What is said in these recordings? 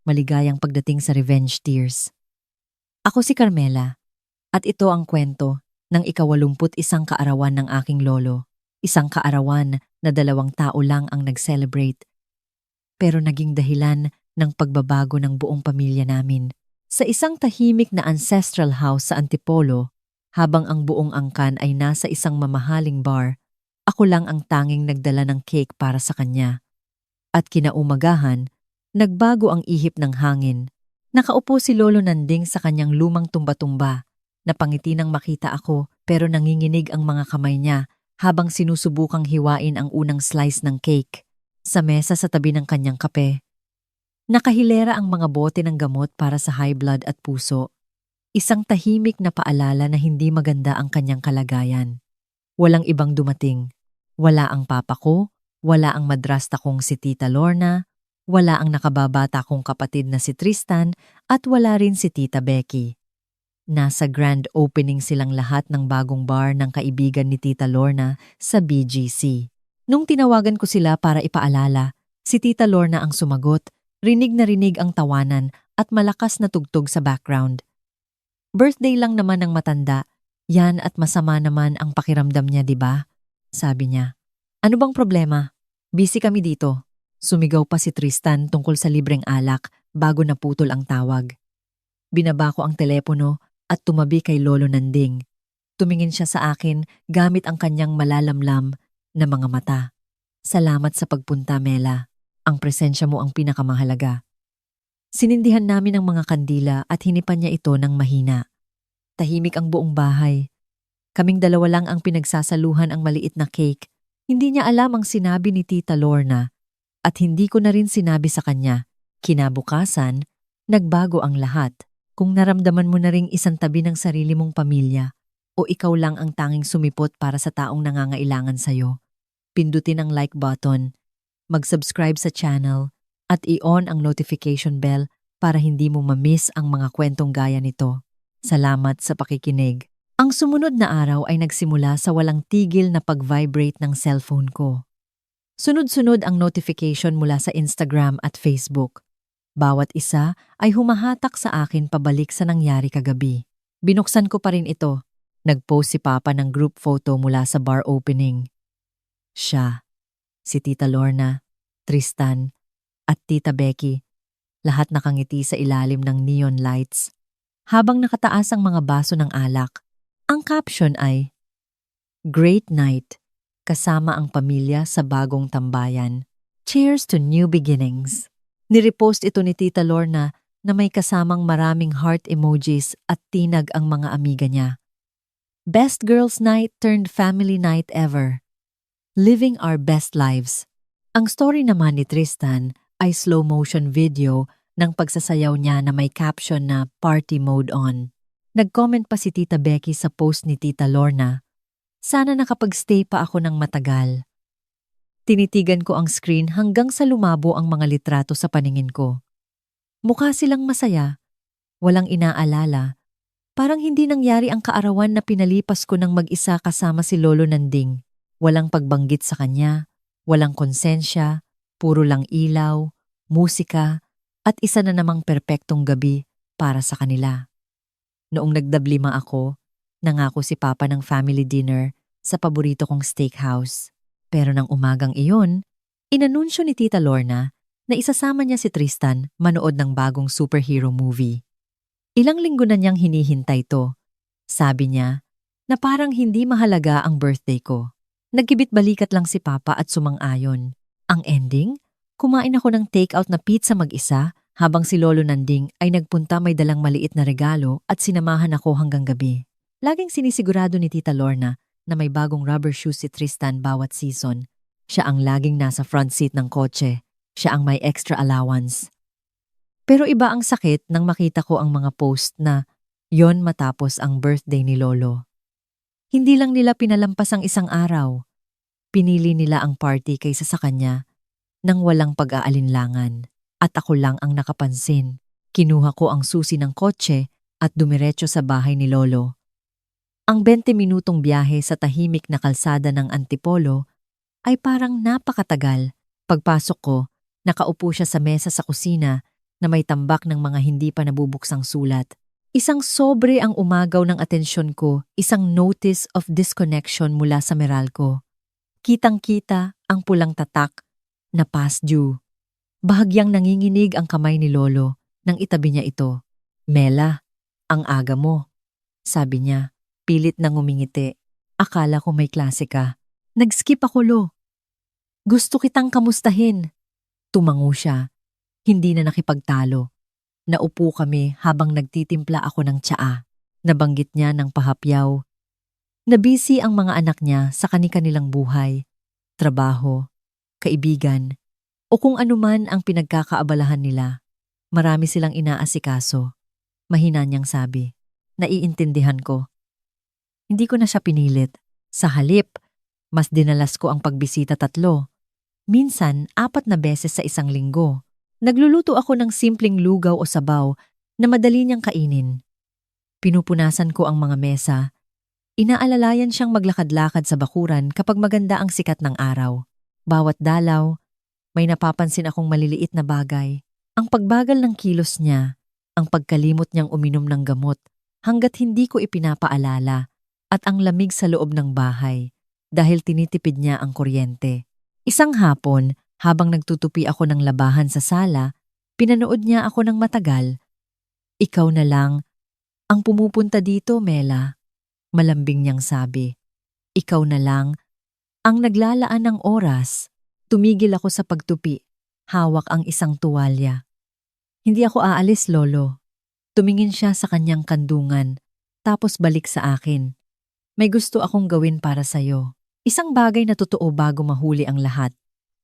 maligayang pagdating sa Revenge Tears. Ako si Carmela, at ito ang kwento ng ika-81 kaarawan ng aking lolo. Isang kaarawan na 2 tao lang ang nag-celebrate, pero naging dahilan ng pagbabago ng buong pamilya namin. Sa isang tahimik na ancestral house sa Antipolo, habang ang buong angkan ay nasa isang mamahaling bar, ako lang ang tanging nagdala ng cake para sa kanya. At kinaumagahan, nagbago ang ihip ng hangin. Nakaupo si Lolo Nanding sa kanyang lumang tumba-tumba. Napangiti nang makita ako pero nanginginig ang mga kamay niya habang sinusubukang hiwain ang unang slice ng cake. Sa mesa sa tabi ng kanyang kape, nakahilera ang mga bote ng gamot para sa high blood at puso. Isang tahimik na paalala na hindi maganda ang kanyang kalagayan. Walang ibang dumating. Wala ang papa ko, wala ang madrasta kong si Tita Lorna, wala ang nakababata kong kapatid na si Tristan, at wala rin si Tita Becky. Nasa grand opening silang lahat ng bagong bar ng kaibigan ni Tita Lorna sa BGC. Nung tinawagan ko sila para ipaalala, si Tita Lorna ang sumagot, rinig na rinig ang tawanan at malakas na tugtog sa background. Birthday lang naman ng matanda, yan at masama naman ang pakiramdam niya, di ba? Sabi niya. Ano bang problema? Busy kami dito. Sumigaw pa si Tristan tungkol sa libreng alak bago naputol ang tawag. Binaba ko ang telepono at tumabi kay Lolo Nanding. Tumingin siya sa akin gamit ang kanyang malalamlam na mga mata. Salamat sa pagpunta, Mela. Ang presensya mo ang pinakamahalaga. Sinindihan namin ang mga kandila at hinipan niya ito ng mahina. Tahimik ang buong bahay. Kaming dalawa lang ang pinagsasaluhan ang maliit na cake. Hindi niya alam ang sinabi ni Tita Lorna at hindi ko na rin sinabi sa kanya. Kinabukasan, nagbago ang lahat. Kung naramdaman mo na ring isang tabi ng sarili mong pamilya o ikaw lang ang tanging sumipot para sa taong nangangailangan sa'yo, pindutin ang like button, mag-subscribe sa channel, at i-on ang notification bell para hindi mo ma-miss ang mga kwentong gaya nito. Salamat sa pakikinig. Ang sumunod na araw ay nagsimula sa walang tigil na pag-vibrate ng cellphone ko. Sunod-sunod ang notification mula sa Instagram at Facebook. Bawat isa ay humahatak sa akin pabalik sa nangyari kagabi. Binuksan ko pa rin ito. Nag-post si Papa ng group photo mula sa bar opening. Siya, si Tita Lorna, Tristan, at Tita Becky, lahat nakangiti sa ilalim ng neon lights. Habang nakataas ang mga baso ng alak, ang caption ay, Great Night, kasama ang pamilya sa bagong tambayan. Cheers to new beginnings. Nirepost ito ni Tita Lorna na may kasamang maraming heart emojis at tinag ang mga amiga niya. Best girls night turned family night ever. Living our best lives. Ang story naman ni Tristan ay slow motion video ng pagsasayaw niya na may caption na party mode on. Nag-comment pa si Tita Becky sa post ni Tita Lorna. Sana nakapag-stay pa ako ng matagal. Tinitigan ko ang screen hanggang sa lumabo ang mga litrato sa paningin ko. Mukha silang masaya, walang inaalala. Parang hindi nangyari ang kaarawan na pinalipas ko ng mag-isa kasama si Lolo Nanding. Walang pagbanggit sa kanya, walang konsensya, puro lang ilaw, musika, at isa na namang perpektong gabi para sa kanila. Noong nagdablima ako, nangako si Papa ng family dinner sa paborito kong steakhouse. Pero nang umagang iyon, inanunsyo ni Tita Lorna na isasama niya si Tristan manood ng bagong superhero movie. Ilang linggo na niyang hinihintay to. Sabi niya na parang hindi mahalaga ang birthday ko. Nagkibit-balikat lang si Papa at sumang-ayon. Ang ending, kumain ako ng takeout na pizza mag-isa habang si Lolo Nanding ay nagpunta may dalang maliit na regalo at sinamahan ako hanggang gabi. Laging sinisigurado ni Tita Lorna na may bagong rubber shoes si Tristan bawat season. Siya ang laging nasa front seat ng kotse. Siya ang may extra allowance. Pero iba ang sakit nang makita ko ang mga post na yon matapos ang birthday ni Lolo. Hindi lang nila pinalampas ang isang araw. Pinili nila ang party kaysa sa kanya nang walang pag-aalinlangan. At ako lang ang nakapansin. Kinuha ko ang susi ng kotse at dumiretso sa bahay ni Lolo. Ang 20 minutong biyahe sa tahimik na kalsada ng Antipolo ay parang napakatagal. Pagpasok ko, nakaupo siya sa mesa sa kusina na may tambak ng mga hindi pa nabubuksang sulat. Isang sobre ang umagaw ng atensyon ko, isang notice of disconnection mula sa Meralco. Kitang-kita ang pulang tatak na past due. Bahagyang nanginginig ang kamay ni Lolo nang itabi niya ito. Mela, ang aga mo, sabi niya, pilit na ngumingiti. Akala ko may klase ka. Nag-skip ako, Lo. Gusto kitang kamustahin. Tumango siya. Hindi na nakipagtalo. Naupo kami habang nagtitimpla ako ng tsaa. Nabanggit niya ng pahapyaw. Nabisi ang mga anak niya sa kani-kanilang buhay, trabaho, kaibigan, o kung anuman ang pinagkakaabalahan nila. Marami silang inaasikaso. Mahina niyang sabi. Naiintindihan ko. Hindi ko na siya pinilit. Sa halip, mas dinalas ko ang pagbisita 3. Minsan, 4 na beses sa isang linggo. Nagluluto ako ng simpleng lugaw o sabaw na madali niyang kainin. Pinupunasan ko ang mga mesa. Inaalalayan siyang maglakad-lakad sa bakuran kapag maganda ang sikat ng araw. Bawat dalaw, may napapansin akong maliliit na bagay. Ang pagbagal ng kilos niya, ang pagkalimot niyang uminom ng gamot hanggat hindi ko ipinapaalala, at ang lamig sa loob ng bahay dahil tinitipid niya ang kuryente. Isang hapon, habang nagtutupi ako ng labahan sa sala, pinanood niya ako ng matagal. Ikaw na lang ang pumupunta dito, Mela. Malambing niyang sabi. Ikaw na lang ang naglalaan ng oras. Tumigil ako sa pagtupi. Hawak ang isang tuwalya. Hindi ako aalis, Lolo. Tumingin siya sa kanyang kandungan, tapos balik sa akin. May gusto akong gawin para sa'yo. Isang bagay na totoo bago mahuli ang lahat.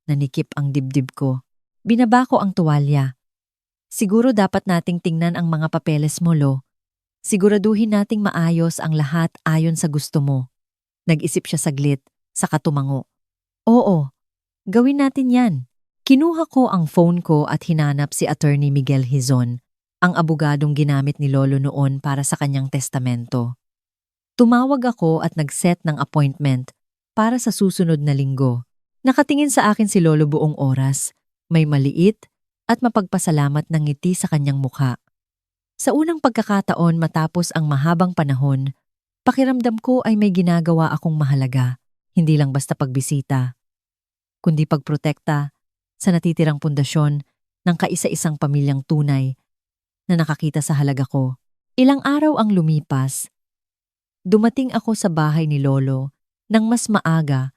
Nanikip ang dibdib ko. Binaba ko ang tuwalya. Siguro dapat nating tingnan ang mga papeles mo, Lo. Siguraduhin nating maayos ang lahat ayon sa gusto mo. Nag-isip siya saglit, saka tumango. Oo, gawin natin yan. Kinuha ko ang phone ko at hinanap si Attorney Miguel Hizon, ang abogadong ginamit ni Lolo noon para sa kanyang testamento. Tumawag ako at nag-set ng appointment para sa susunod na linggo. Nakatingin sa akin si Lolo buong oras, may maliit at mapagpasalamat ng ngiti sa kanyang mukha. Sa unang pagkakataon matapos ang mahabang panahon, pakiramdam ko ay may ginagawa akong mahalaga, hindi lang basta pagbisita, kundi pagprotekta sa natitirang pundasyon ng kaisa-isang pamilyang tunay na nakakita sa halaga ko. Ilang araw ang lumipas. Dumating ako sa bahay ni Lolo nang mas maaga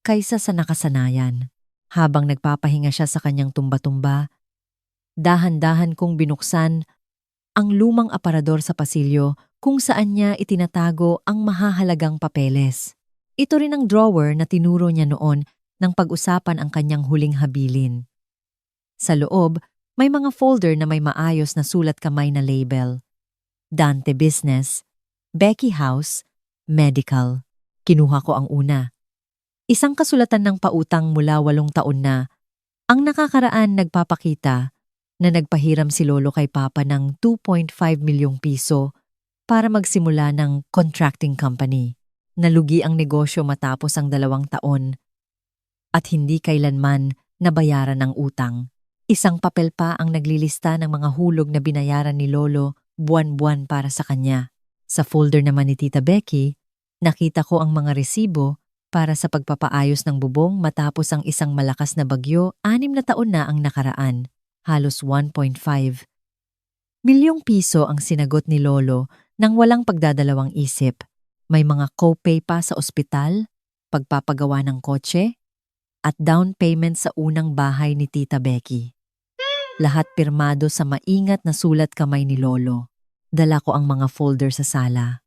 kaysa sa nakasanayan. Habang nagpapahinga siya sa kanyang tumba-tumba, dahan-dahan kong binuksan ang lumang aparador sa pasilyo kung saan niya itinatago ang mahahalagang papeles. Ito rin ang drawer na tinuro niya noon nang pag-usapan ang kanyang huling habilin. Sa loob, may mga folder na may maayos na sulat kamay na label. Dante Business, Becky House, Medical. Kinuha ko ang una. Isang kasulatan ng pautang mula 8 taon na. Ang nakakaraan nagpapakita na nagpahiram si Lolo kay Papa ng 2.5 milyong piso para magsimula ng contracting company. Nalugi ang negosyo matapos ang 2 taon at hindi kailanman nabayaran ng utang. Isang papel pa ang naglilista ng mga hulog na binayaran ni Lolo buwan-buwan para sa kanya. Sa folder naman ni Tita Becky, nakita ko ang mga resibo para sa pagpapaayos ng bubong matapos ang isang malakas na bagyo. 6 na taon na ang nakaraan, halos 1.5 milyong piso ang sinagot ni Lolo nang walang pagdadalawang isip. May mga copay pa sa ospital, pagpapagawa ng kotse, at down payment sa unang bahay ni Tita Becky. Lahat pirmado sa maingat na sulat kamay ni Lolo. Dala ko ang mga folder sa sala.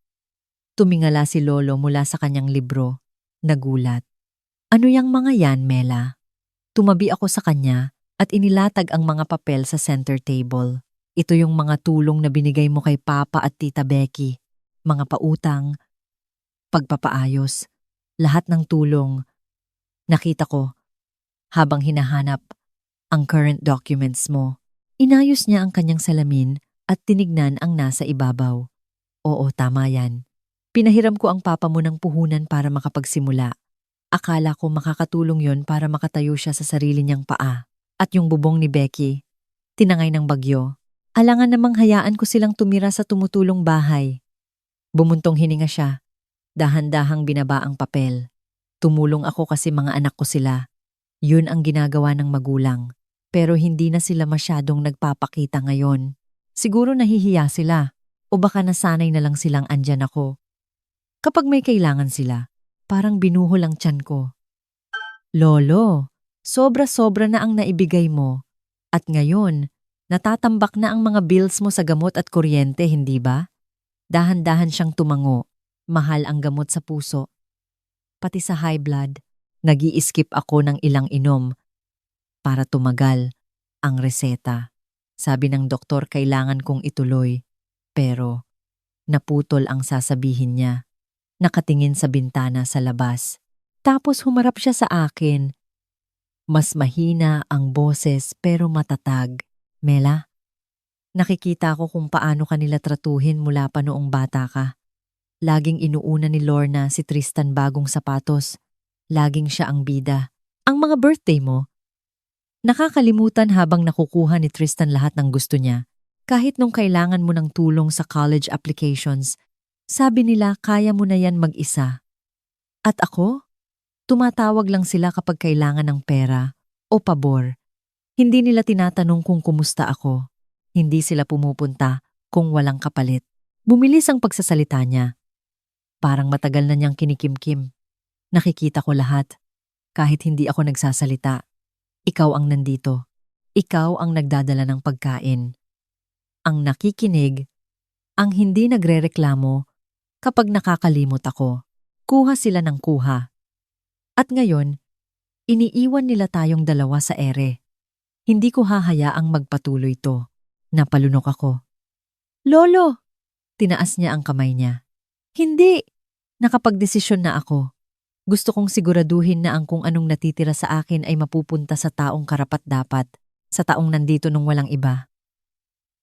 Tumingala si Lolo mula sa kanyang libro. Nagulat. Ano yang mga yan, Mela? Tumabi ako sa kanya at inilatag ang mga papel sa center table. Ito yung mga tulong na binigay mo kay Papa at Tita Becky. Mga pautang, pagpapaayos, lahat ng tulong. Nakita ko habang hinahanap ang current documents mo. Inayos niya ang kanyang salamin at tinignan ang nasa ibabaw. Oo, tama yan. Pinahiram ko ang papa mo ng puhunan para makapagsimula. Akala ko makakatulong yon para makatayo siya sa sarili niyang paa. At yung bubong ni Becky, tinangay ng bagyo. Alangan namang hayaan ko silang tumira sa tumutulong bahay. Bumuntong hininga siya. Dahan-dahang binaba ang papel. Tumulong ako kasi mga anak ko sila. Yun ang ginagawa ng magulang. Pero hindi na sila masyadong nagpapakita ngayon. Siguro nahihiya sila. O baka nasanay na lang silang andyan ako. Kapag may kailangan sila, parang binuhol ang tiyan ko. Lolo, sobra-sobra na ang naibigay mo. At ngayon, natatambak na ang mga bills mo sa gamot at kuryente, hindi ba? Dahan-dahan siyang tumango. Mahal ang gamot sa puso. Pati sa high blood, nag-i-skip ako ng ilang inom para tumagal ang reseta. Sabi ng doktor kailangan kong ituloy. Pero naputol ang sasabihin niya. Nakatingin sa bintana sa labas. Tapos humarap siya sa akin. Mas mahina ang boses pero matatag. Mela, nakikita ko kung paano kanila tratuhin mula pa noong bata ka. Laging inuuna ni Lorna si Tristan bagong sapatos. Laging siya ang bida. Ang mga birthday mo, nakakalimutan habang nakukuha ni Tristan lahat ng gusto niya. Kahit nung kailangan mo ng tulong sa college applications, sabi nila kaya mo na yan mag-isa. At ako? Tumatawag lang sila kapag kailangan ng pera o pabor. Hindi nila tinatanong kung kumusta ako. Hindi sila pumupunta kung walang kapalit. Bumilis ang pagsasalita niya. Parang matagal na niyang kinikimkim. Nakikita ko lahat. Kahit hindi ako nagsasalita. Ikaw ang nandito. Ikaw ang nagdadala ng pagkain. Ang nakikinig, ang hindi nagrereklamo kapag nakakalimot ako. Kuha sila ng kuha. At ngayon, iniiwan nila tayong dalawa sa ere. Hindi ko hahayaang magpatuloy to. Napalunok ako. Lolo! Tinaas niya ang kamay niya. Hindi! Nakapagdesisyon na ako. Gusto kong siguraduhin na ang kung anong natitira sa akin ay mapupunta sa taong karapat-dapat, sa taong nandito nung walang iba.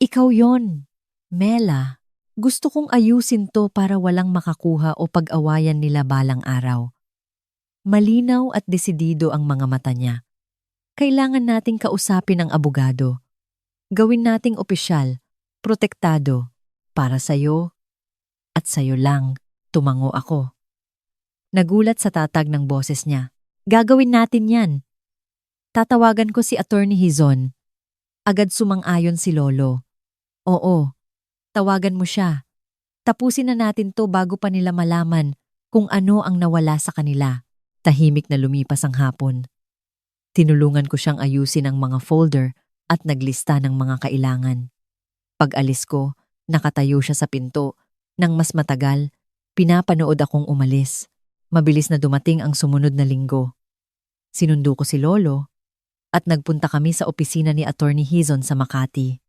Ikaw yon, Mela. Gusto kong ayusin to para walang makakuha o pag-awayan nila balang araw. Malinaw at desidido ang mga mata niya. Kailangan nating kausapin ang abogado. Gawin nating opisyal, protektado, para sa'yo at sa'yo lang. Tumango ako. Nagulat sa tatag ng boses niya. Gagawin natin yan. Tatawagan ko si Attorney Hizon. Agad sumang-ayon si Lolo. Oo, tawagan mo siya. Tapusin na natin to bago pa nila malaman kung ano ang nawala sa kanila. Tahimik na lumipas ang hapon. Tinulungan ko siyang ayusin ang mga folder at naglista ng mga kailangan. Pag-alis ko, nakatayo siya sa pinto. Nang mas matagal, pinapanood akong umalis. Mabilis na dumating ang sumunod na linggo. Sinundo ko si Lolo at nagpunta kami sa opisina ni Attorney Hizon sa Makati.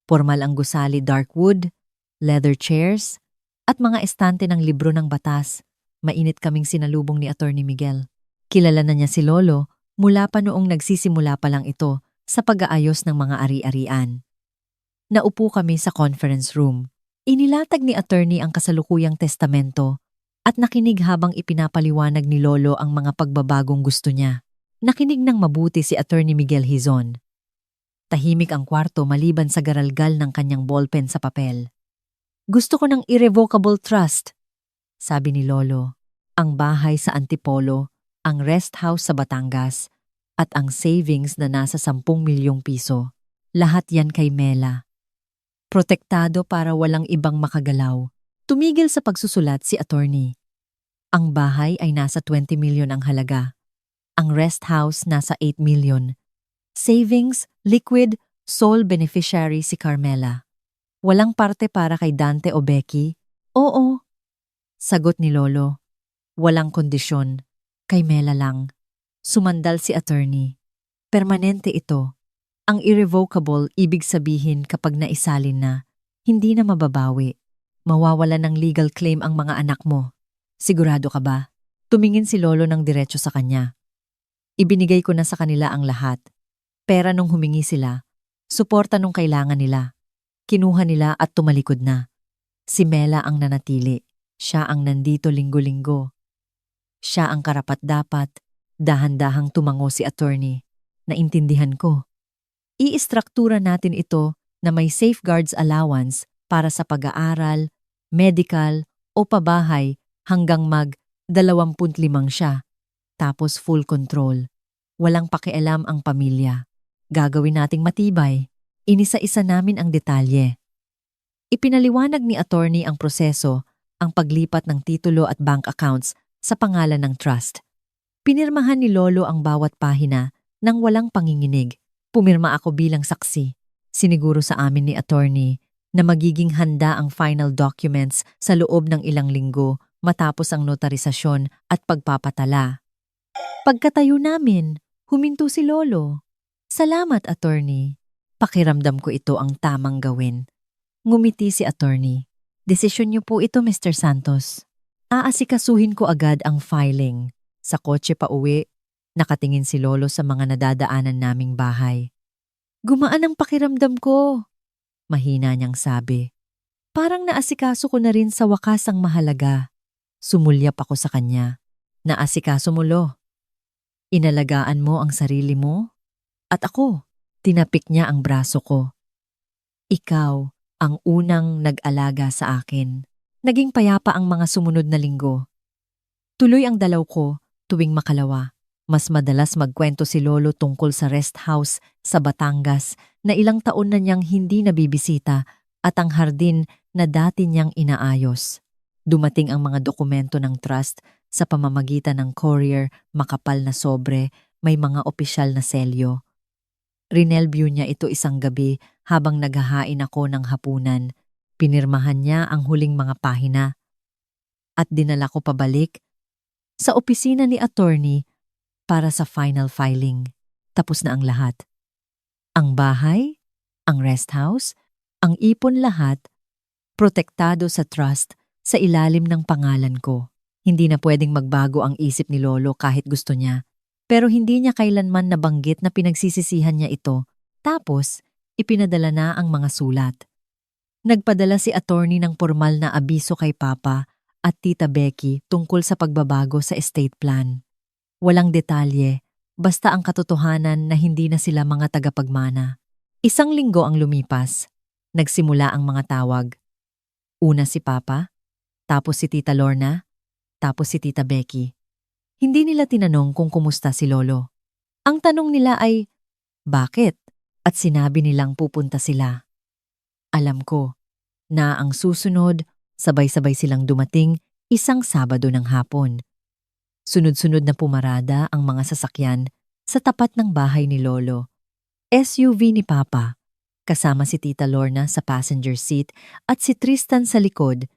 Formal ang gusali dark wood, leather chairs, at mga estante ng libro ng batas. Mainit kaming sinalubong ni Attorney Miguel. Kilala na niya si Lolo mula pa noong nagsisimula pa lang ito sa pag-aayos ng mga ari-arian. Naupo kami sa conference room. Inilatag ni Attorney ang kasalukuyang testamento at nakinig habang ipinapaliwanag ni Lolo ang mga pagbabagong gusto niya. Nakinig ng mabuti si Attorney Miguel Hizon. Tahimik ang kwarto maliban sa garalgal ng kanyang ballpen sa papel. Gusto ko ng irrevocable trust, sabi ni Lolo. Ang bahay sa Antipolo, ang rest house sa Batangas, at ang savings na nasa 10 milyong piso. Lahat yan kay Mela. Protektado para walang ibang makagalaw. Tumigil sa pagsusulat si Attorney. Ang bahay ay nasa 20 milyon ang halaga. Ang rest house nasa 8 milyon. Savings, liquid, sole beneficiary si Carmela. Walang parte para kay Dante o Becky? Oo. Sagot ni Lolo. Walang kondisyon. Kay Mela lang. Sumandal si Attorney. Permanente ito. Ang irrevocable ibig sabihin kapag naisalin na, hindi na mababawi. Mawawala ng legal claim ang mga anak mo. Sigurado ka ba? Tumingin si Lolo ng diretso sa kanya. Ibinigay ko na sa kanila ang lahat. Pera nung humingi sila. Suporta nung kailangan nila. Kinuha nila at tumalikod na. Si Mela ang nanatili. Siya ang nandito linggo-linggo. Siya ang karapat-dapat. Dahan-dahang tumango si Attorney. Naintindihan ko. Iistruktura natin ito na may safeguards allowance para sa pag-aaral, medical o pabahay hanggang mag 25 siya. Tapos full control. Walang pakialam ang pamilya. Gagawin nating matibay. Inisa-isa namin ang detalye. Ipinaliwanag ni attorney ang proseso, ang paglipat ng titulo at bank accounts sa pangalan ng trust. Pinirmahan ni Lolo ang bawat pahina nang walang panginginig. Pumirma ako bilang saksi. Siniguro sa amin ni attorney na magiging handa ang final documents sa loob ng ilang linggo matapos ang notarisasyon at pagpapatala. Pagkatayo namin, huminto si Lolo. Salamat, attorney. Pakiramdam ko ito ang tamang gawin. Ngumiti si attorney. Desisyon niyo po ito, Mr. Santos. Aasikasuhin ko agad ang filing. Sa kotse pa uwi, nakatingin si Lolo sa mga nadadaanan naming bahay. Gumaan ang pakiramdam ko. Mahina niyang sabi. Parang naasikaso ko na rin sa wakas ang mahalaga. Sumulyap ako sa kanya. Naasikaso mo, Lo. Inalagaan mo ang sarili mo? At ako, tinapik niya ang braso ko. Ikaw ang unang nag-alaga sa akin. Naging payapa ang mga sumunod na linggo. Tuloy ang dalaw ko tuwing makalawa. Mas madalas magkwento si Lolo tungkol sa rest house sa Batangas na ilang taon na niyang hindi nabibisita at ang hardin na dati niyang inaayos. Dumating ang mga dokumento ng trust sa pamamagitan ng courier, makapal na sobre, may mga opisyal na selyo. Rinelview niya ito isang gabi habang naghahain ako ng hapunan. Pinirmahan niya ang huling mga pahina. At dinala ko pabalik sa opisina ni attorney para sa final filing. Tapos na ang lahat. Ang bahay, ang rest house, ang ipon lahat, protektado sa trust sa ilalim ng pangalan ko. Hindi na pwedeng magbago ang isip ni Lolo kahit gusto niya. Pero hindi niya kailanman nabanggit na pinagsisisihan niya ito. Tapos, ipinadala na ang mga sulat. Nagpadala si attorney ng formal na abiso kay Papa at Tita Becky tungkol sa pagbabago sa estate plan. Walang detalye, basta ang katotohanan na hindi na sila mga tagapagmana. Isang linggo ang lumipas. Nagsimula ang mga tawag. Una si Papa, tapos si Tita Lorna, tapos si Tita Becky. Hindi nila tinanong kung kumusta si Lolo. Ang tanong nila ay, bakit? At sinabi nilang pupunta sila. Alam ko na ang susunod, sabay-sabay silang dumating isang Sabado ng hapon. Sunod-sunod na pumarada ang mga sasakyan sa tapat ng bahay ni Lolo. SUV ni Papa, kasama si Tita Lorna sa passenger seat at si Tristan sa likod.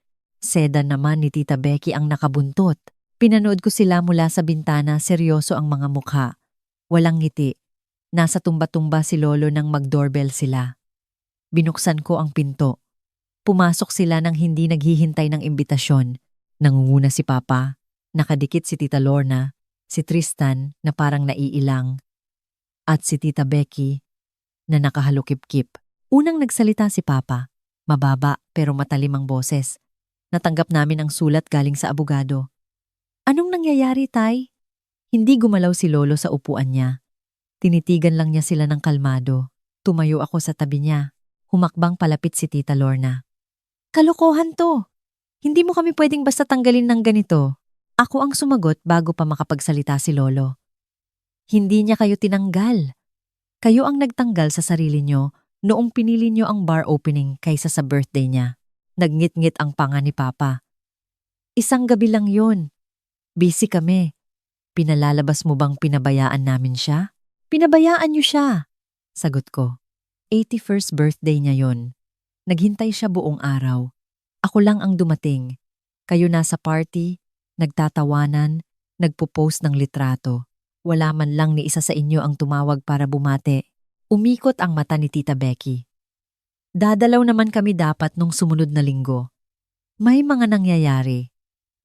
Sedan naman ni Tita Becky ang nakabuntot. Pinanood ko sila mula sa bintana, seryoso ang mga mukha. Walang ngiti. Nasa tumba-tumba si Lolo nang mag-doorbell sila. Binuksan ko ang pinto. Pumasok sila nang hindi naghihintay ng imbitasyon. Nangunguna si Papa. Nakadikit si Tita Lorna, si Tristan na parang naiilang, at si Tita Becky na nakahalukip-kip. Unang nagsalita si Papa. Mababa pero matalim ang boses. Natanggap namin ang sulat galing sa abogado. Anong nangyayari, Tay? Hindi gumalaw si Lolo sa upuan niya. Tinitigan lang niya sila ng kalmado. Tumayo ako sa tabi niya. Humakbang palapit si Tita Lorna. Kalokohan to. Hindi mo kami pwedeng basta tanggalin ng ganito. Ako ang sumagot bago pa makapagsalita si Lolo. Hindi niya kayo tinanggal. Kayo ang nagtanggal sa sarili niyo noong pinili niyo ang bar opening kaysa sa birthday niya. Nagngit-ngit ang panga ni Papa. Isang gabi lang yun. Busy kami. Pinalalabas mo bang pinabayaan namin siya? Pinabayaan niyo siya. Sagot ko. 81st birthday niya yon. Naghintay siya buong araw. Ako lang ang dumating. Kayo nasa party, nagtatawanan, nagpo-post ng litrato. Wala man lang ni isa sa inyo ang tumawag para bumate. Umikot ang mata ni Tita Becky. Dadalaw naman kami dapat nung sumunod na linggo. May mga nangyayari.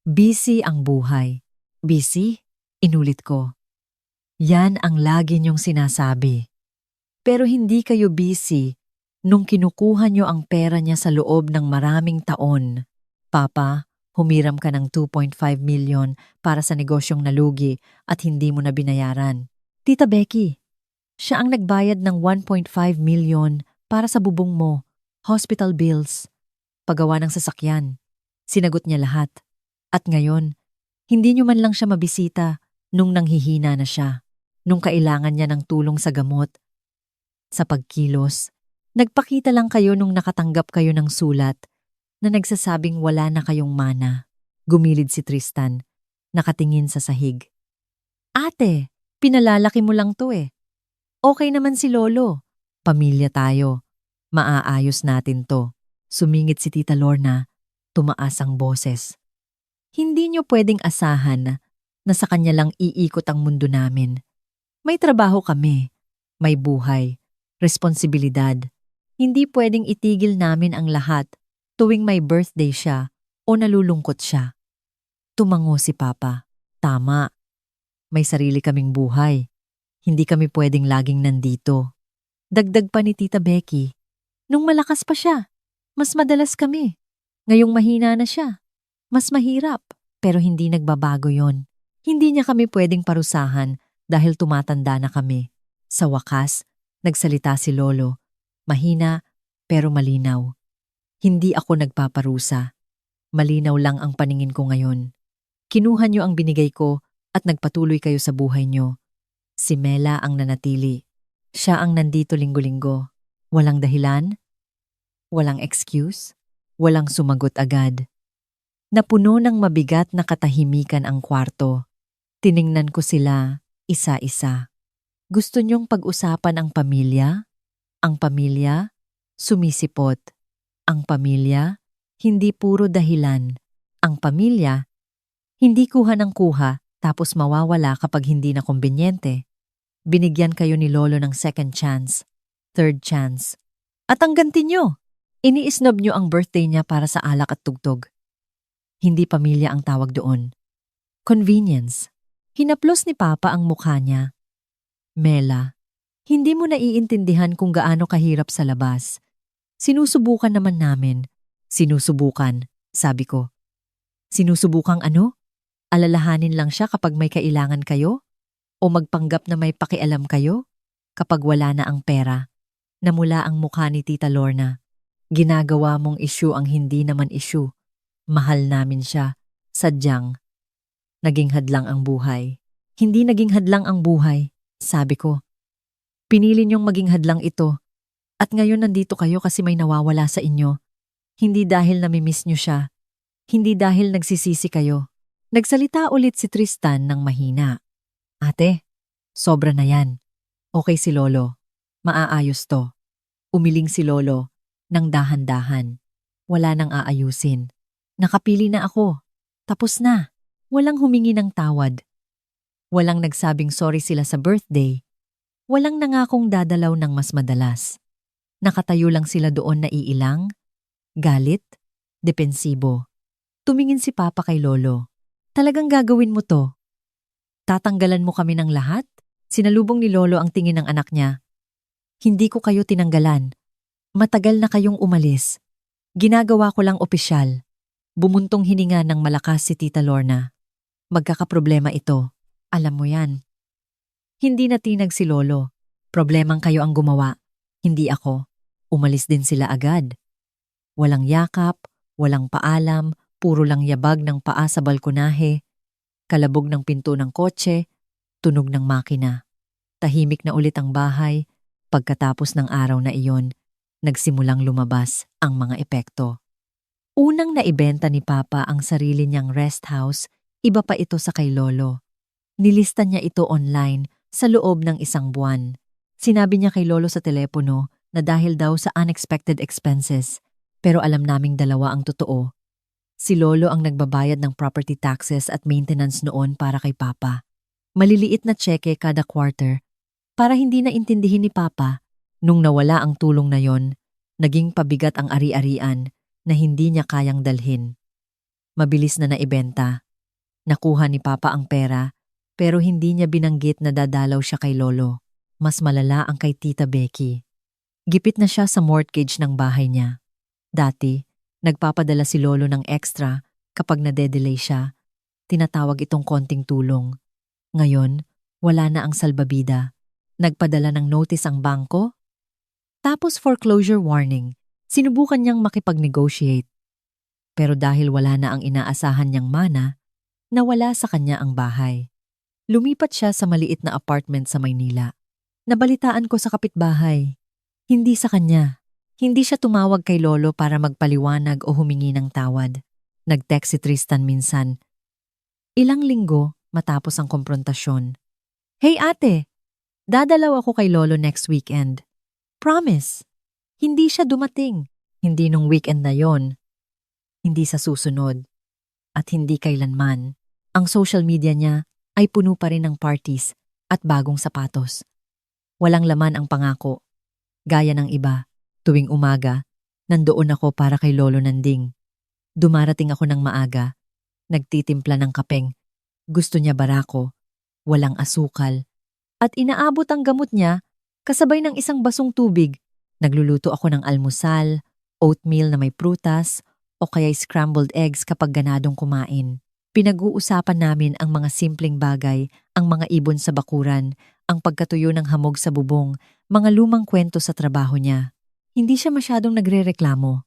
Busy ang buhay. Busy? Inulit ko. Yan ang lagi niyong sinasabi. Pero hindi kayo busy nung kinukuha niyo ang pera niya sa loob ng maraming taon. Papa, humiram ka ng 2.5 million para sa negosyong nalugi at hindi mo na binayaran. Tita Becky, Siya ang nagbayad ng 1.5 million para sa bubong mo, hospital bills, paggawa ng sasakyan. Sinagot niya lahat. At ngayon, hindi niyo man lang siya mabisita nung nanghihina na siya, nung kailangan niya ng tulong sa gamot, sa pagkilos. Nagpakita lang kayo nung nakatanggap kayo ng sulat na nagsasabing wala na kayong mana. Gumilid si Tristan, nakatingin sa sahig. Ate, pinalalaki mo lang to eh. Okay naman si Lolo. Pamilya tayo. Maaayos natin to. Sumingit si Tita Lorna, tumaas ang boses. Hindi niyo pwedeng asahan na sa kanya lang iikot ang mundo namin. May trabaho kami, may buhay, responsibilidad. Hindi pwedeng itigil namin ang lahat tuwing may birthday siya o nalulungkot siya. Tumango si Papa. Tama. May sarili kaming buhay. Hindi kami pwedeng laging nandito. Dagdag pa ni Tita Becky. Nung malakas pa siya, mas madalas kami. Ngayong mahina na siya. Mas mahirap, pero hindi nagbabago yon. Hindi niya kami pwedeng parusahan dahil tumatanda na kami. Sa wakas, nagsalita si Lolo. Mahina, pero malinaw. Hindi ako nagpaparusa. Malinaw lang ang paningin ko ngayon. Kinuha niyo ang binigay ko at nagpatuloy kayo sa buhay niyo. Si Mela ang nanatili. Siya ang nandito linggo-linggo. Walang dahilan, walang excuse, walang sumagot agad. Napuno ng mabigat na katahimikan ang kwarto. Tiningnan ko sila, isa-isa. Gusto niyong pag-usapan ang pamilya? Ang pamilya, sumisipot. Ang pamilya, hindi puro dahilan. Ang pamilya, hindi kuha ng kuha tapos mawawala kapag hindi na kumbinyente. Binigyan kayo ni Lolo ng second chance, third chance. At ang ganti niyo, iniisnob niyo ang birthday niya para sa alak at tugtog. Hindi pamilya ang tawag doon. Convenience. Hinaplos ni Papa ang mukha niya. Mela, hindi mo naiintindihan kung gaano kahirap sa labas. Sinusubukan naman namin. Sinusubukan, sabi ko. Sinusubukang ano? Alalahanin lang siya kapag may kailangan kayo? O magpanggap na may pakialam kayo? Kapag wala na ang pera. Namula ang mukha ni Tita Lorna. Ginagawa mong issue ang hindi naman issue. Mahal namin siya. Sadyang. Naging hadlang ang buhay. Hindi naging hadlang ang buhay, sabi ko. Pinili niyong maging hadlang ito. At ngayon nandito kayo kasi may nawawala sa inyo. Hindi dahil namimiss niyo siya. Hindi dahil nagsisisi kayo. Nagsalita ulit si Tristan ng mahina. Ate, sobra na yan. Okay si Lolo. Maaayos to. Umiling si Lolo ng dahan-dahan. Wala nang aayusin. Nakapili na ako. Tapos na. Walang humingi ng tawad. Walang nagsabing sorry sila sa birthday. Walang nangakong dadalaw ng mas madalas. Nakatayo lang sila doon na iilang, galit, depensibo. Tumingin si Papa kay Lolo. Talagang gagawin mo to? Tatanggalan mo kami ng lahat? Sinalubong ni Lolo ang tingin ng anak niya. Hindi ko kayo tinanggalan. Matagal na kayong umalis. Ginagawa ko lang opisyal. Bumuntong hininga ng malakas si Tita Lorna. Magkakaproblema ito. Alam mo yan. Hindi natinag si Lolo. Problemang kayo ang gumawa. Hindi ako. Umalis din sila agad. Walang yakap, walang paalam, puro lang yabag ng paa sa balkonahe, kalabog ng pinto ng kotse, tunog ng makina. Tahimik na ulit ang bahay. Pagkatapos ng araw na iyon, nagsimulang lumabas ang mga epekto. Unang naibenta ni Papa ang sarili niyang rest house, iba pa ito sa kay Lolo. Nilista niya ito online sa loob ng 1 buwan. Sinabi niya kay Lolo sa telepono na dahil daw sa unexpected expenses, pero alam naming dalawa ang totoo. Si Lolo ang nagbabayad ng property taxes at maintenance noon para kay Papa. Maliliit na tseke kada quarter para hindi na intindihin ni Papa. Nung nawala ang tulong na yon, naging pabigat ang ari-arian na hindi niya kayang dalhin. Mabilis na naibenta. Nakuha ni Papa ang pera pero hindi niya binanggit na dadalaw siya kay Lolo. Mas malala ang kay Tita Becky. Gipit na siya sa mortgage ng bahay niya. Dati, nagpapadala si Lolo ng extra kapag nade-delay siya. Tinatawag itong konting tulong. Ngayon, wala na ang salbabida. Nagpadala ng notice ang bangko, tapos foreclosure warning. Sinubukan niyang makipag-negotiate. Pero dahil wala na ang inaasahan niyang mana, nawala sa kanya ang bahay. Lumipat siya sa maliit na apartment sa Maynila. Nabalitaan ko sa kapitbahay. Hindi sa kanya. Hindi siya tumawag kay Lolo para magpaliwanag o humingi ng tawad. Nag-text si Tristan minsan. Ilang linggo matapos ang komprontasyon. Hey ate, dadalaw ako kay Lolo next weekend. Promise. Hindi siya dumating. Hindi nung weekend na yon. Hindi sa susunod. At hindi kailanman. Ang social media niya ay puno pa rin ng parties at bagong sapatos. Walang laman ang pangako. Gaya ng iba, tuwing umaga, nandoon ako para kay Lolo Nanding. Dumarating ako ng maaga, nagtitimpla ng kapeng. Gusto niya barako, walang asukal. At inaabot ang gamot niya kasabay ng isang basong tubig. Nagluluto ako ng almusal, oatmeal na may prutas, o kaya'y scrambled eggs kapag ganadong kumain. Pinag-uusapan namin ang mga simpleng bagay, ang mga ibon sa bakuran, ang pagkatuyo ng hamog sa bubong, mga lumang kwento sa trabaho niya. Hindi siya masyadong nagrereklamo.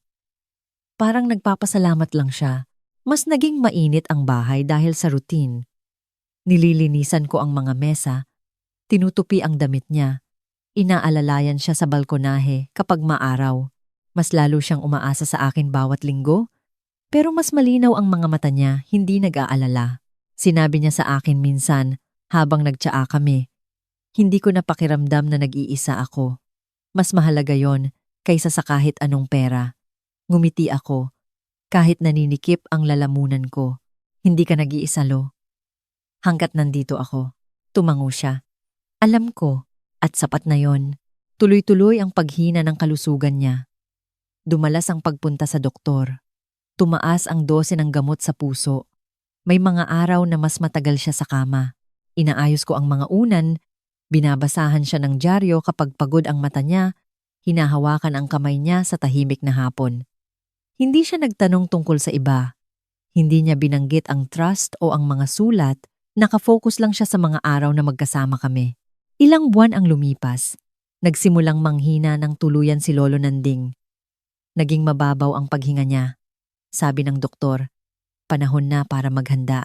Parang nagpapasalamat lang siya. Mas naging mainit ang bahay dahil sa routine. Nililinisan ko ang mga mesa, tinutupi ang damit niya. Inaalalayan siya sa balkonahe kapag maaraw. Mas lalo siyang umaasa sa akin bawat linggo. Pero mas malinaw ang mga mata niya, hindi nag-aalala. Sinabi niya sa akin minsan, habang nagtsaa kami, hindi ko napakiramdam na nag-iisa ako. Mas mahalaga yon kaysa sa kahit anong pera. Ngumiti ako, kahit naninikip ang lalamunan ko. Hindi ka nag-iisa, Lo. Hanggat nandito ako, tumango siya. Alam ko, at sapat na yon. Tuloy-tuloy ang paghina ng kalusugan niya. Dumalas ang pagpunta sa doktor. Tumaas ang dose ng gamot sa puso. May mga araw na mas matagal siya sa kama. Inaayos ko ang mga unan, binabasahan siya ng dyaryo kapag pagod ang mata niya, hinahawakan ang kamay niya sa tahimik na hapon. Hindi siya nagtanong tungkol sa iba. Hindi niya binanggit ang trust o ang mga sulat, nakafocus lang siya sa mga araw na magkasama kami. Ilang buwan ang lumipas. Nagsimulang manghina ng tuluyan si Lolo Nanding. Naging mababaw ang paghinga niya. Sabi ng doktor, panahon na para maghanda.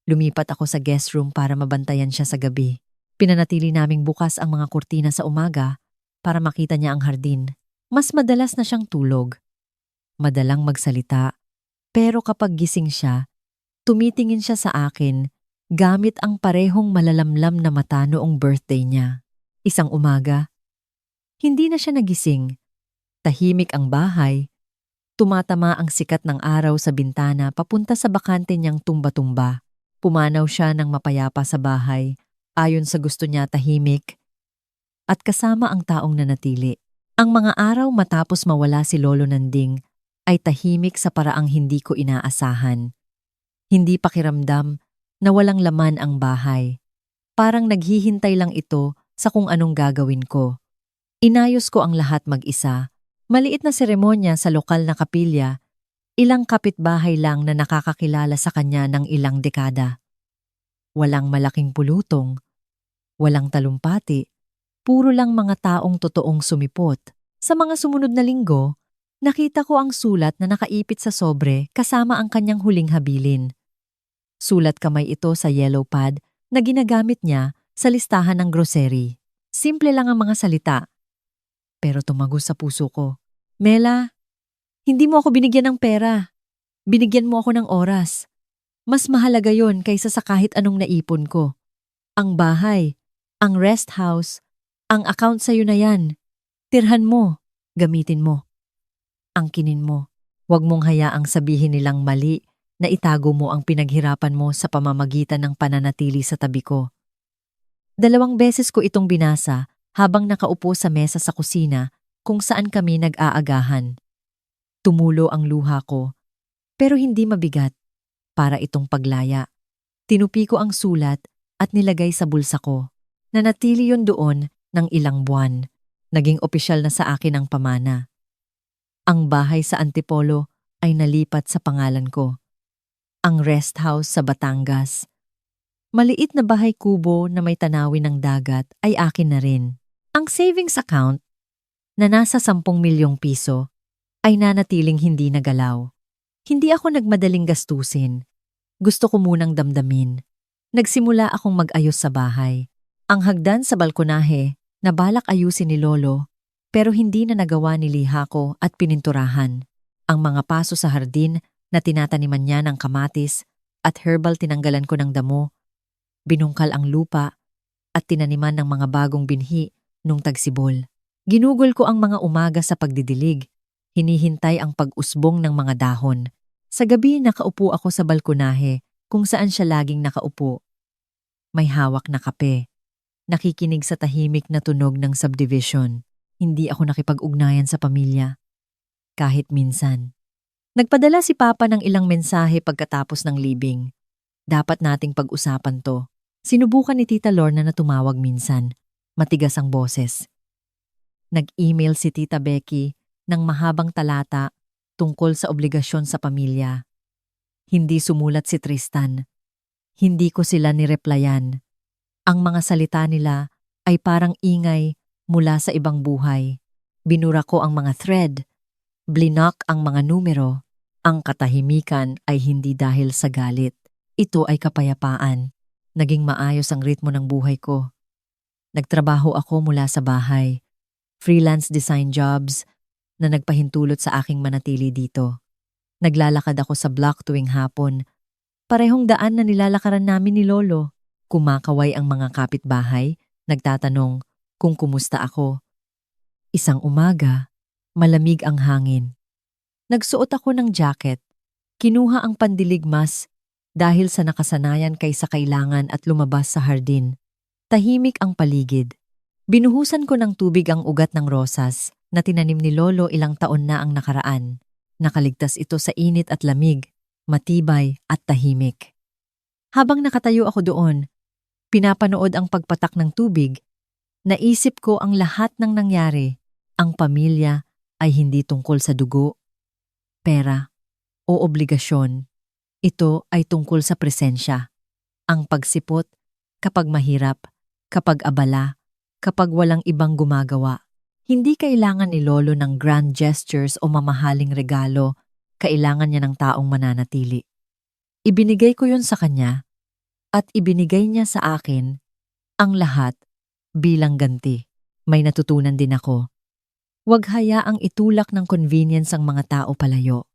Lumipat ako sa guest room para mabantayan siya sa gabi. Pinanatili naming bukas ang mga kurtina sa umaga para makita niya ang hardin. Mas madalas na siyang tulog. Madalang magsalita. Pero kapag gising siya, tumitingin siya sa akin gamit ang parehong malalamlam na mata noong birthday niya. Isang umaga, hindi na siya nagising. Tahimik ang bahay. Tumatama ang sikat ng araw sa bintana papunta sa bakante niyang tumba-tumba. Pumanaw siya ng mapayapa sa bahay, ayon sa gusto niya tahimik, at kasama ang taong nanatili. Ang mga araw matapos mawala si Lolo Nanding ay tahimik sa paraang hindi ko inaasahan. Hindi pakiramdam na walang laman ang bahay. Parang naghihintay lang ito sa kung anong gagawin ko. Inayos ko ang lahat mag-isa. Maliit na seremonya sa lokal na kapilya, ilang kapitbahay lang na nakakakilala sa kanya ng ilang dekada. Walang malaking pulutong, walang talumpati, puro lang mga taong totoong sumipot. Sa mga sumunod na linggo, nakita ko ang sulat na nakaipit sa sobre kasama ang kanyang huling habilin. Sulat kamay ito sa yellow pad na ginagamit niya sa listahan ng grocery. Simple lang ang mga salita, pero tumagos sa puso ko. Mela, hindi mo ako binigyan ng pera. Binigyan mo ako ng oras. Mas mahalaga yon kaysa sa kahit anong naipon ko. Ang bahay, ang rest house, ang account sa'yo na yan. Tirhan mo, gamitin mo. Angkinin mo. Huwag mong hayaang sabihin nilang mali na itago mo ang pinaghirapan mo sa pamamagitan ng pananatili sa tabi ko. 2 beses ko itong binasa habang nakaupo sa mesa sa kusina kung saan kami nag-aagahan. Tumulo ang luha ko, pero hindi mabigat para itong paglaya. Tinupi ko ang sulat at nilagay sa bulsa ko. Nanatili yon doon ng ilang buwan. Naging opisyal na sa akin ang pamana. Ang bahay sa Antipolo ay nalipat sa pangalan ko. Ang rest house sa Batangas. Maliit na bahay kubo na may tanawin ng dagat ay akin na rin. Ang savings account na nasa 10 milyong piso ay nanatiling hindi nagalaw. Hindi ako nagmadaling gastusin. Gusto ko munang damdamin. Nagsimula akong mag-ayos sa bahay. Ang hagdan sa balkonahe na balak ayusin ni Lolo pero hindi na nagawa ni liha ko at pininturahan. Ang mga paso sa hardin na tinataniman niya ng kamatis at herbal tinanggalan ko ng damo. Binungkal ang lupa at tinaniman ng mga bagong binhi nung tagsibol. Ginugol ko ang mga umaga sa pagdidilig. Hinihintay ang pag-usbong ng mga dahon. Sa gabi nakaupo ako sa balkonahe kung saan siya laging nakaupo. May hawak na kape. Nakikinig sa tahimik na tunog ng subdivision. Hindi ako nakipag-ugnayan sa pamilya. Kahit minsan. Nagpadala si Papa ng ilang mensahe pagkatapos ng libing. Dapat nating pag-usapan to. Sinubukan ni Tita Lorna na tumawag minsan. Matigas ang boses. Nag-email si Tita Becky ng mahabang talata tungkol sa obligasyon sa pamilya. Hindi sumulat si Tristan. Hindi ko sila nireplyan. Ang mga salita nila ay parang ingay mula sa ibang buhay. Binura ko ang mga thread. Blinak ang mga numero. Ang katahimikan ay hindi dahil sa galit. Ito ay kapayapaan. Naging maayos ang ritmo ng buhay ko. Nagtrabaho ako mula sa bahay. Freelance design jobs na nagpahintulot sa aking manatili dito. Naglalakad ako sa block tuwing hapon. Parehong daan na nilalakaran namin ni Lolo. Kumakaway ang mga kapitbahay, nagtatanong kung kumusta ako. Isang umaga, malamig ang hangin. Nagsuot ako ng jacket. Kinuha ang pandiligmas dahil sa nakasanayan kaysa kailangan at lumabas sa hardin. Tahimik ang paligid. Binuhusan ko ng tubig ang ugat ng rosas na tinanim ni Lolo ilang taon na ang nakaraan. Nakaligtas ito sa init at lamig, matibay at tahimik. Habang nakatayo ako doon, pinapanood ang pagpatak ng tubig, naisip ko ang lahat ng nangyari. Ang pamilya ay hindi tungkol sa dugo, pera o obligasyon. Ito ay tungkol sa presensya. Ang pagsipot kapag mahirap, kapag abala, kapag walang ibang gumagawa. Hindi kailangan ni Lolo ng grand gestures o mamahaling regalo, kailangan niya ng taong mananatili. Ibinigay ko yun sa kanya at ibinigay niya sa akin ang lahat bilang ganti. May natutunan din ako. Huwag hayaang itulak ng convenience ang mga tao palayo.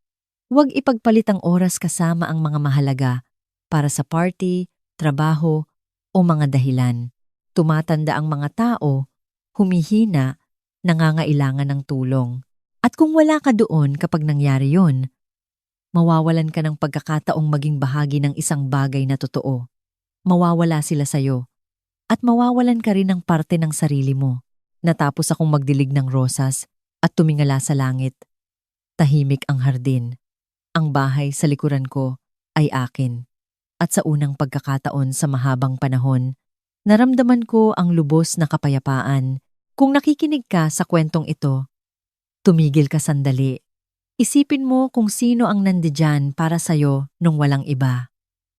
Huwag ipagpalit ang oras kasama ang mga mahalaga para sa party, trabaho o mga dahilan. Tumatanda ang mga tao, humihina, nangangailangan ng tulong. At kung wala ka doon kapag nangyari yon, mawawalan ka ng pagkakataong maging bahagi ng isang bagay na totoo. Mawawala sila sa'yo. At mawawalan ka rin ng parte ng sarili mo. Natapos akong magdilig ng rosas at tumingala sa langit. Tahimik ang hardin. Ang bahay sa likuran ko ay akin. At sa unang pagkakataon sa mahabang panahon, naramdaman ko ang lubos na kapayapaan. Kung nakikinig ka sa kwentong ito, tumigil ka sandali. Isipin mo kung sino ang nandiyan para sa'yo nung walang iba.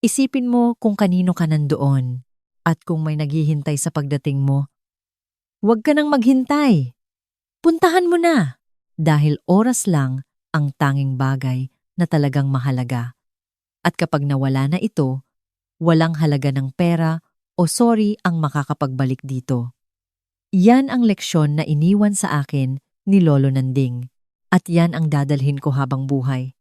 Isipin mo kung kanino ka nandoon. At kung may naghihintay sa pagdating mo, huwag ka nang maghintay. Puntahan mo na. Dahil oras lang ang tanging bagay na talagang mahalaga. At kapag nawala na ito, walang halaga ng pera o sorry ang makakapagbalik dito. Yan ang leksyon na iniwan sa akin ni Lolo Nanding. At yan ang dadalhin ko habang buhay.